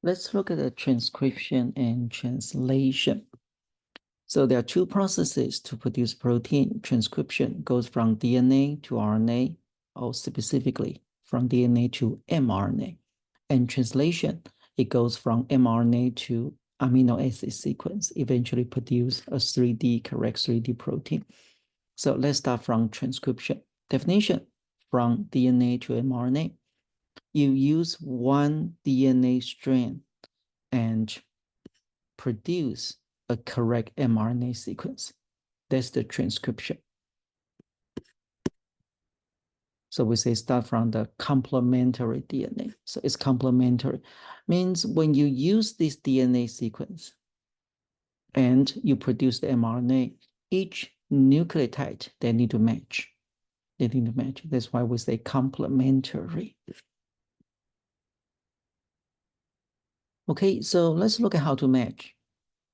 let's look at the transcription and translation. So there are two processes to produce protein. Transcription goes from DNA to RNA, or specifically from DNA to mRNA. And translation, it goes from mRNA to amino acid sequence, eventually produce a 3D, correct 3D protein. So let's start from transcription. Definition, from DNA to mRNA. You use one DNA strand and produce a correct mRNA sequence. That's the transcription. So we say start from the complementary DNA. So it's complementary. Means when you use this DNA sequence and you produce the mRNA, each nucleotide, they need to match. They need to match. That's why we say complementary. Okay, so let's look at how to match.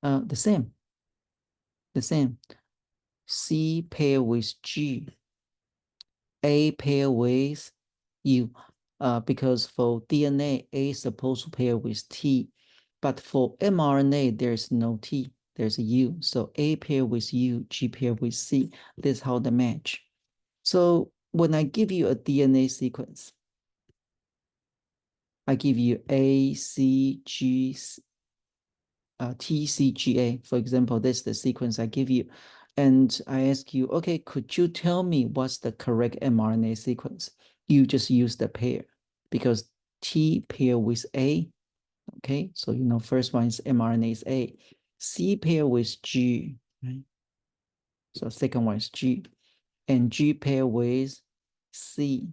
The same. C pair with G, A pair with U. Because for DNA, A is supposed to pair with T, but for mRNA, there's no T, there's a U. So A pair with U, G pair with C. This is how they match. So when I give you a DNA sequence, I give you A, C, G, T, C, G, A. For example, this is the sequence I give you. And I ask you, okay, could you tell me what's the correct mRNA sequence? You just use the pair because T pair with A. Okay, so you know, first one is mRNA is A. C pair with G, right? So second one is G. And G pair with C.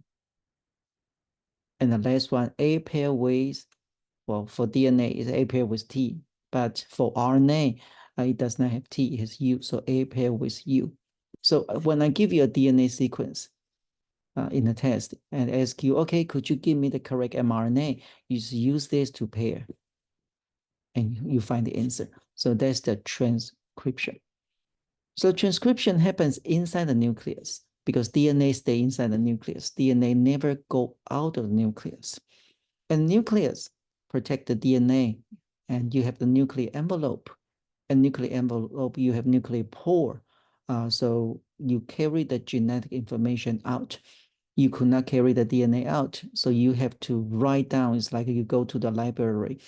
And the last one, A pair with, well, for DNA, is A pair with T. But for RNA, it does not have T, it has U. So A pair with U. So when I give you a DNA sequence in a test and ask you, okay, could you give me the correct mRNA? You just use this to pair and you find the answer. So that's the transcription. So transcription happens inside the nucleus because DNA stays inside the nucleus. DNA never go out of the nucleus. And nucleus protect the DNA, and you have the nuclear envelope. And nuclear envelope, you have nuclear pore. So you carry the genetic information out. You could not carry the DNA out. So you have to write down. It's like you go to the library.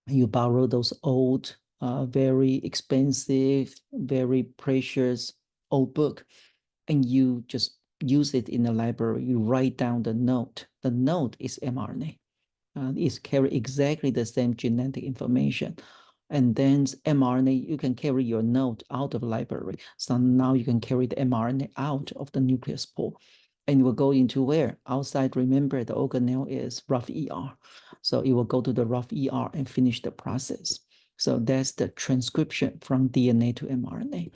You borrow those old, very expensive, very precious old book, and you just use it in the library. You write down the note. The note is mRNA. It carry exactly the same genetic information. And then mRNA, you can carry your note out of the library. So now you can carry the mRNA out of the nucleus pore. And it will go into where? Outside, remember the organelle is rough ER. So it will go to the rough ER and finish the process. So that's the transcription from DNA to mRNA.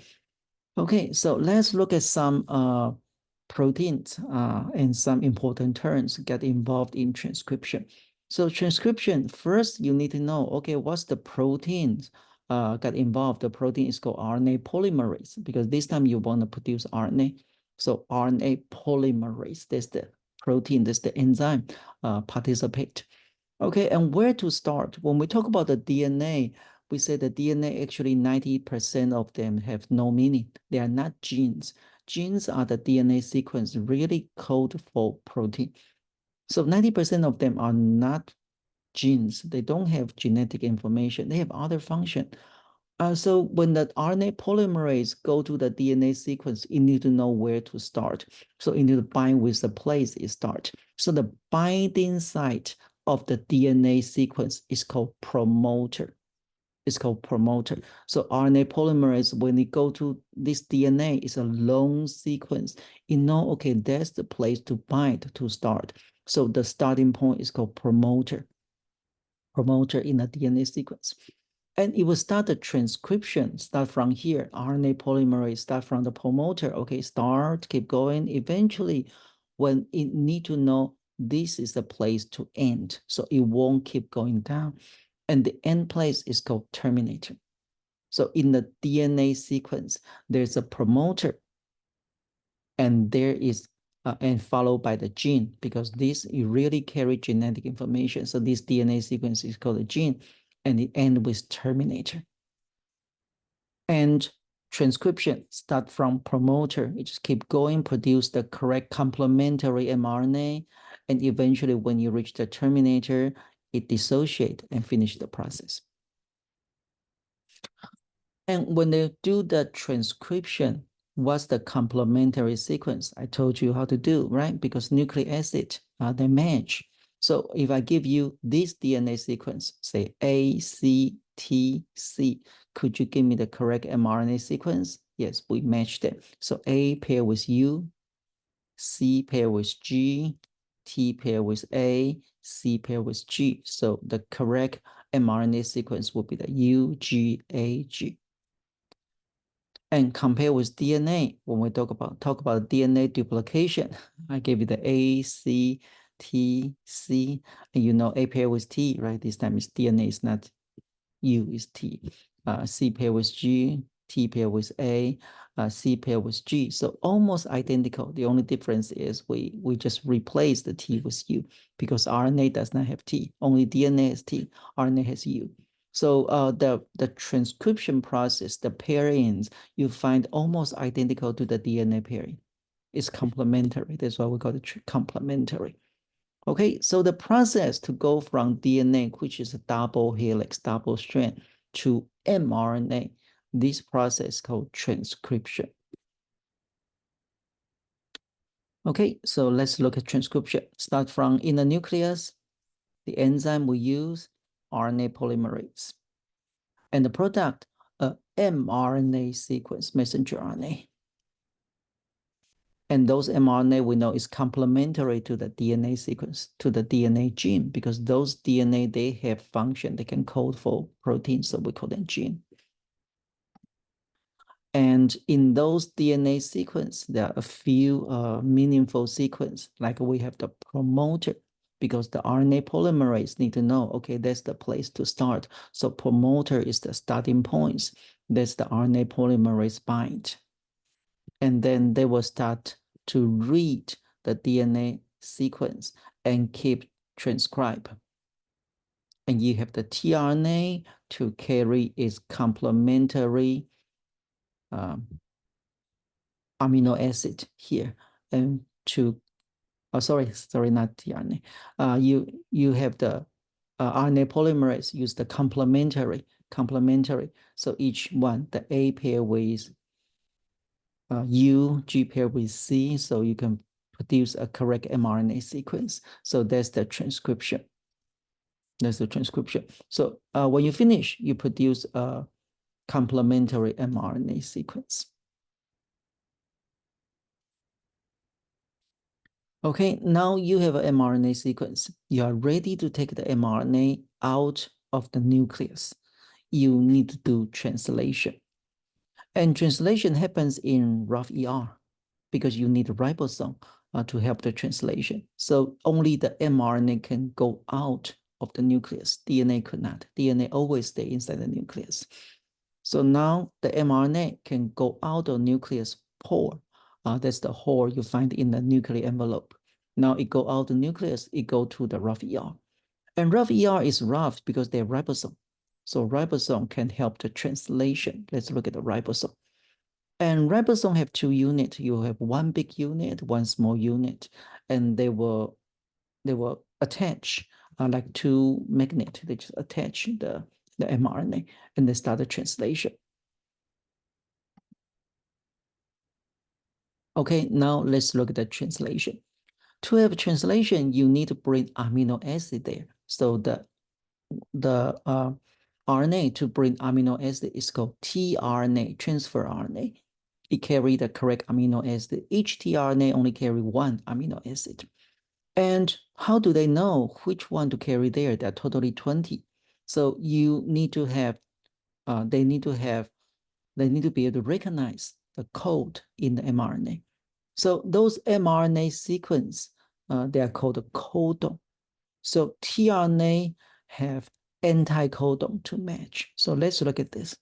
Okay, so let's look at some proteins and some important terms get involved in transcription. So transcription, first you need to know, okay, what's the proteins got involved? The protein is called RNA polymerase because this time you want to produce RNA. So RNA polymerase, that's the protein, that's the enzyme participate. Okay, and where to start? When we talk about the DNA, we say the DNA actually 90% of them have no meaning. They are not genes. Genes are the DNA sequence really code for protein. So 90% of them are not genes. They don't have genetic information. They have other function. So when the RNA polymerase go to the DNA sequence, you need to know where to start. So you need to bind with the place it start. So the binding site of the DNA sequence is called promoter. It's called promoter. So RNA polymerase, when it go to this DNA, is a long sequence. You know, okay, that's the place to bind to start. So the starting point is called promoter. Promoter in the DNA sequence. And it will start the transcription, start from here. RNA polymerase, start from the promoter. Okay, start, keep going. Eventually, when it need to know this is the place to end, so it won't keep going down. And the end place is called terminator. So in the DNA sequence, there's a promoter and there is and followed by the gene, because this you really carry genetic information. So this DNA sequence is called a gene, and it ends with terminator. And transcription start from promoter. You just keep going, produce the correct complementary mRNA, and eventually when you reach the terminator, it dissociate and finish the process. And when they do the transcription, what's the complementary sequence? I told you how to do, right? Because nucleic acid, they match. So if I give you this DNA sequence, say A, C, T, C, could you give me the correct mRNA sequence? Yes, we match them. So A pair with U, C pair with G, T pair with A, C pair with G. So the correct mRNA sequence will be the UGAG. And compare with DNA, when we talk about DNA duplication, I gave you the A, C, T, C, and you know A pair with T, right? This time it's DNA, it's not U, is T. C pair with G, T pair with A, C pair with G. So almost identical. The only difference is we just replace the T with U, because RNA does not have T. Only DNA has T, RNA has U. So the transcription process, the pairings, you find almost identical to the DNA pairing. It's complementary. That's why we call it complementary. Okay, so the process to go from DNA, which is a double helix, double strand, to mRNA, this process called transcription. Okay, so let's look at transcription. Start from in the nucleus, the enzyme we use, RNA polymerase. And the product, a mRNA sequence, messenger RNA. And those mRNA we know is complementary to the DNA sequence, to the DNA gene, because those DNA, they have function, they can code for proteins, so we call them gene. And in those DNA sequence, there are a few meaningful sequence, like we have the promoter, because the RNA polymerase need to know, okay, that's the place to start. So promoter is the starting points. That's the RNA polymerase bind. And then they will start to read the DNA sequence and keep transcribe. And you have the tRNA to carry its complementary amino acid here, and to, sorry, not tRNA. You have the RNA polymerase use the complementary. So each one, the A pair with U, G pair with C, so you can produce a correct mRNA sequence. So that's the transcription. That's the transcription. So when you finish, you produce a complementary mRNA sequence. Okay, now you have an mRNA sequence. You are ready to take the mRNA out of the nucleus. You need to do translation. And translation happens in rough ER because you need a ribosome to help the translation. So only the mRNA can go out of the nucleus. DNA could not. DNA always stay inside the nucleus. So now the mRNA can go out of nucleus pore. That's the hole you find in the nuclear envelope. Now it go out the nucleus, it go to the rough ER. And rough ER is rough because they have ribosome. So ribosome can help the translation. Let's look at the ribosome. And ribosome have two units. You have one big unit, one small unit, and they will attach like two magnets. They just attach the mRNA and they start the translation. Okay, now let's look at the translation. To have translation, you need to bring amino acid there. So the RNA to bring amino acid is called tRNA, transfer RNA. It carries the correct amino acid. Each tRNA only carry one amino acid. And how do they know which one to carry there? There are totally 20. So you need to have, they need to be able to recognize the code in the mRNA. So those mRNA sequence, they are called codon. So tRNA have anti-codon to match. So let's look at this.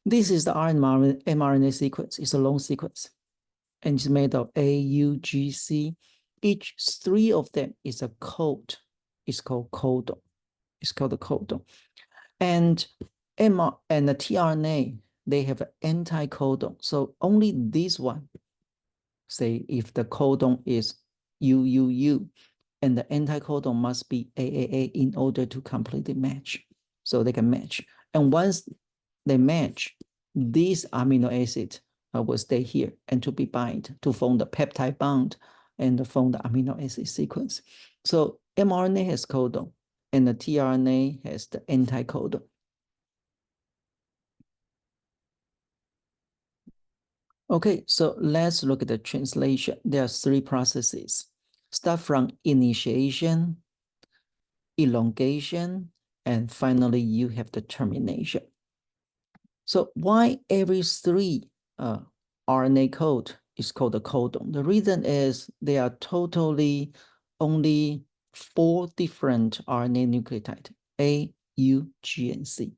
This is the mRNA sequence. It's a long sequence. and it's made of A, U, G, C. Each three of them is a code. It's called codon. It's called a codon. And MR and the tRNA, they have an anti-codon. So only this one, say if the codon is UUU, and the anti-codon must be AAA in order to completely match. So they can match. And once they match, this amino acid will stay here and to be bind to form the peptide bond and form the amino acid sequence. So mRNA has codon and the tRNA has the anti-codon. Okay, so let's look at the translation. There are three processes. Start from initiation, elongation, and finally you have the termination. So why every three RNA code is called a codon? The reason is there are totally only 4 different RNA nucleotides, A, U, G, and C.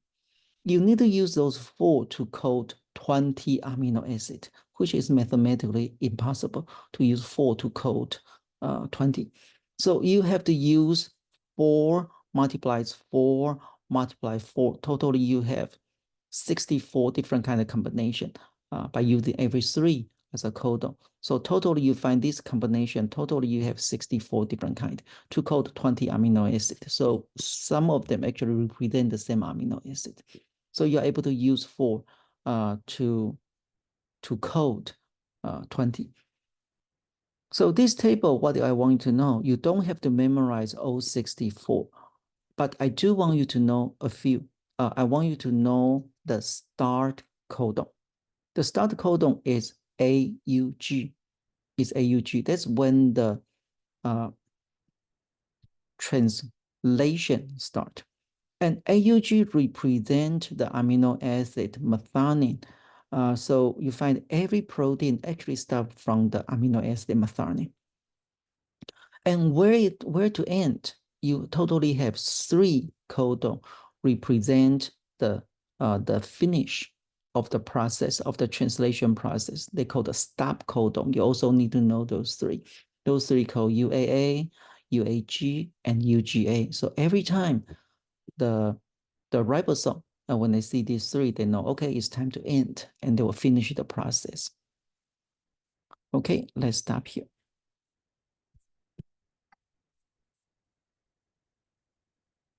You need to use those 4 to code 20 amino acid, which is mathematically impossible to use 4 to code 20. So you have to use 4 multiplies 4 multiply 4. Totally you have 64 different kind of combination by using every 3 as a codon. So totally you find this combination, totally you have 64 different kind to code 20 amino acid. So some of them actually represent the same amino acid. So you're able to use 4 to code 20. So this table, what I want you to know, you don't have to memorize all 64, but I do want you to know a few. I want you to know the start codon. The start codon is AUG. Is AUG. That's when the translation start. And AUG represent the amino acid methionine. So you find every protein actually starts from the amino acid methionine. And where to end? You totally have 3 codon represent the finish of the process, of the translation process. They call the stop codon. You also need to know those 3. Those 3 called UAA, UAG, and UGA. So every time the ribosome, when they see these 3, they know, okay, it's time to end, and they will finish the process. Okay, let's stop here.